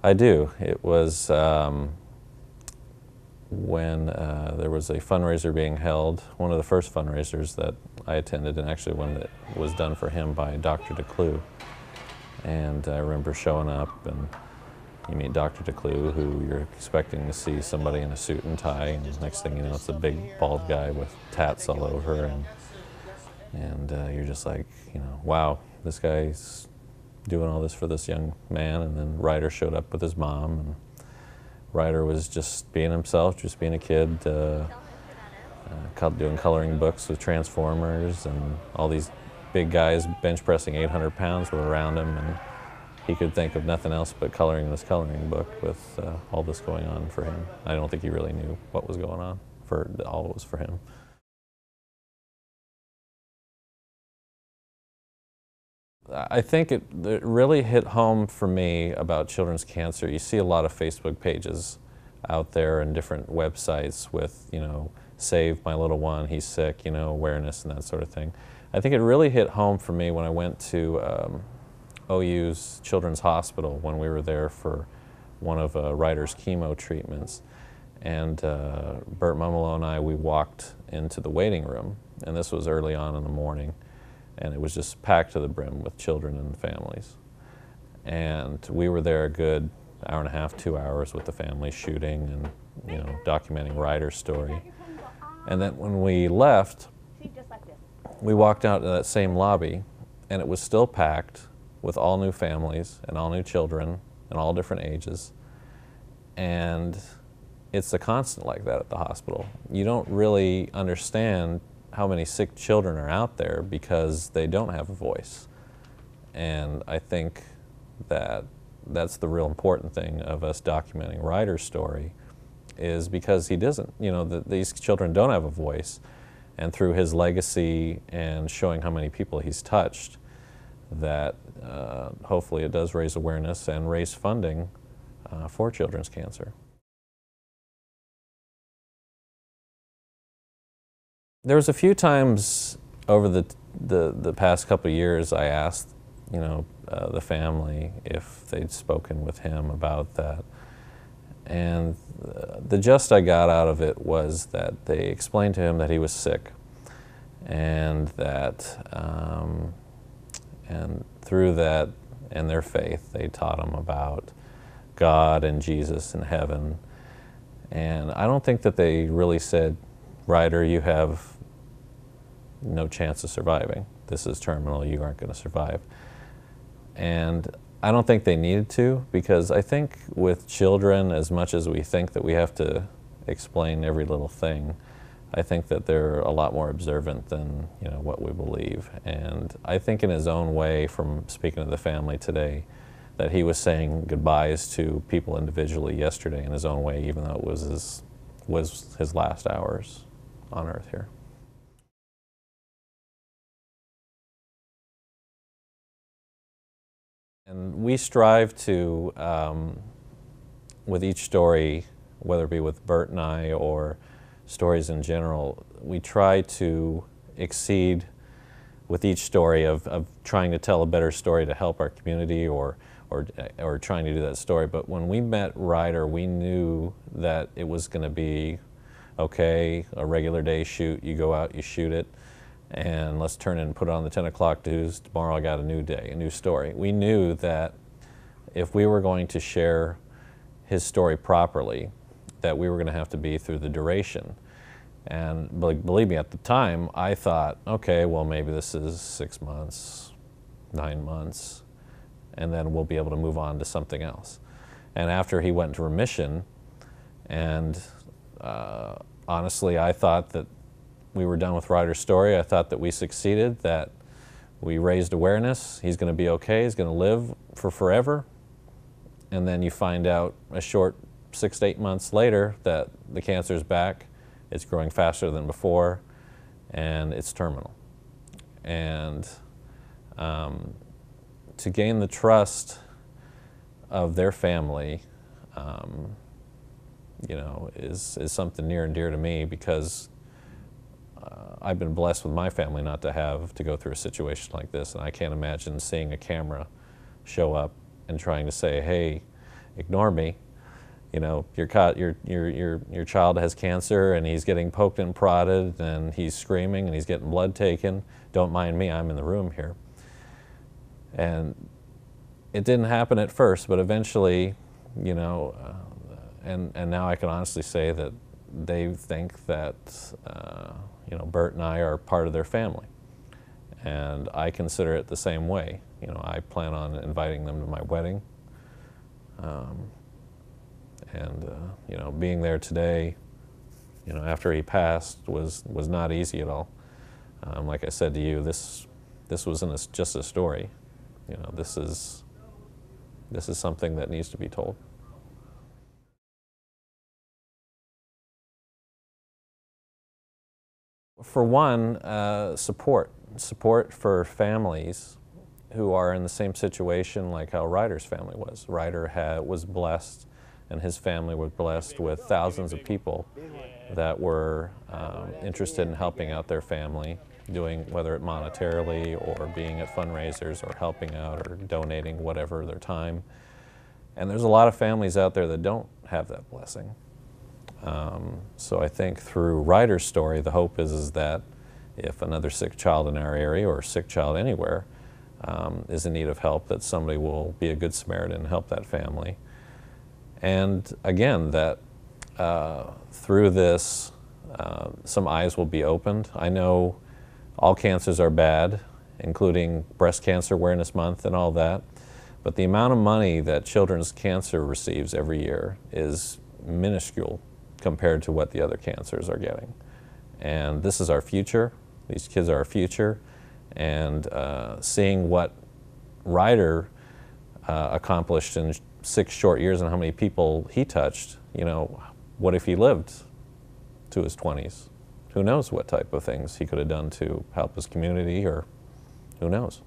I do. It was when there was a fundraiser being held, one of the first fundraisers that I attended, and actually one that was done for him by Dr. DeClue. And I remember showing up, and you meet Dr. DeClue, who you're expecting to see somebody in a suit and tie, and next thing you know, it's a big bald guy with tats all over, and you're just like, you know, wow, this guy's doing all this for this young man. And then Ryder showed up with his mom, and Ryder was just being himself, just being a kid, doing coloring books with Transformers, and all these big guys bench pressing 800 pounds were around him, and he could think of nothing else but coloring this coloring book with all this going on for him. I don't think he really knew what was going on. All it was for him. I think it really hit home for me about children's cancer. You see a lot of Facebook pages out there and different websites with, you know, save my little one, he's sick, you know, awareness and that sort of thing. I think it really hit home for me when I went to OU's Children's Hospital when we were there for one of Ryder's chemo treatments. And Bert Mumolo and I, we walked into the waiting room, and this was early on in the morning, and it was just packed to the brim with children and families. And we were there a good hour and a half, 2 hours with the family shooting and, you know, documenting Ryder's story. And then when we left, we walked out to that same lobby, and it was still packed with all new families and all new children and all different ages. And it's a constant like that at the hospital. You don't really understand how many sick children are out there because they don't have a voice. And I think that that's the real important thing of us documenting Ryder's story, is because he doesn't, you know, these children don't have a voice. And through his legacy and showing how many people he's touched, that hopefully it does raise awareness and raise funding for children's cancer. There was a few times over the past couple of years I asked, you know, the family if they'd spoken with him about that. And the gist I got out of it was that they explained to him that he was sick, and that and through that and their faith, they taught him about God and Jesus and heaven. And I don't think that they really said, Ryder, you have no chance of surviving. This is terminal, you aren't going to survive. And I don't think they needed to, because I think with children, as much as we think that we have to explain every little thing, I think that they're a lot more observant than, you know, what we believe. And I think in his own way, from speaking to the family today, that he was saying goodbyes to people individually yesterday in his own way, even though it was his last hours on earth here. And we strive to, with each story, whether it be with Bert and I or stories in general, we try to exceed with each story of trying to tell a better story to help our community or trying to do that story. But when we met Ryder, we knew that it was going to be, okay, a regular day shoot, you go out, you shoot it, and let's turn it and put it on the 10 o'clock news. Tomorrow I got a new day, a new story. We knew that if we were going to share his story properly, that we were going to have to be through the duration. And believe me, at the time, I thought, okay, well, maybe this is 6 months, 9 months, and then we'll be able to move on to something else. And after he went into remission, and honestly, I thought that we were done with Ryder's story. I thought that we succeeded, that we raised awareness. He's going to be okay. He's going to live for forever. And then you find out a short 6 to 8 months later that the cancer's back. It's growing faster than before, and it's terminal. And to gain the trust of their family, you know, is something near and dear to me, because I've been blessed with my family not to have to go through a situation like this, and I can't imagine seeing a camera show up and trying to say, hey, ignore me. You know, your child has cancer and he's getting poked and prodded and he's screaming and he's getting blood taken. Don't mind me, I'm in the room here. And it didn't happen at first, but eventually, you know, and now I can honestly say that they think that, you know, Bert and I are part of their family. And I consider it the same way. You know, I plan on inviting them to my wedding. You know, being there today, you know, after he passed was not easy at all. Like I said to you, this wasn't just a story. You know, this is something that needs to be told. For one, support for families who are in the same situation like how Ryder's family was. Ryder was blessed, and his family was blessed with thousands of people that were interested in helping out their family, doing whether it monetarily or being at fundraisers or helping out or donating whatever their time. And there's a lot of families out there that don't have that blessing. So I think through Ryder's story, the hope is that if another sick child in our area or a sick child anywhere is in need of help, that somebody will be a good Samaritan and help that family. And again, that through this, some eyes will be opened. I know all cancers are bad, including Breast Cancer Awareness Month and all that, but the amount of money that children's cancer receives every year is minuscule compared to what the other cancers are getting. And this is our future. These kids are our future. And seeing what Ryder accomplished in 6 short years and how many people he touched, you know, what if he lived to his 20s? Who knows what type of things he could have done to help his community, or who knows?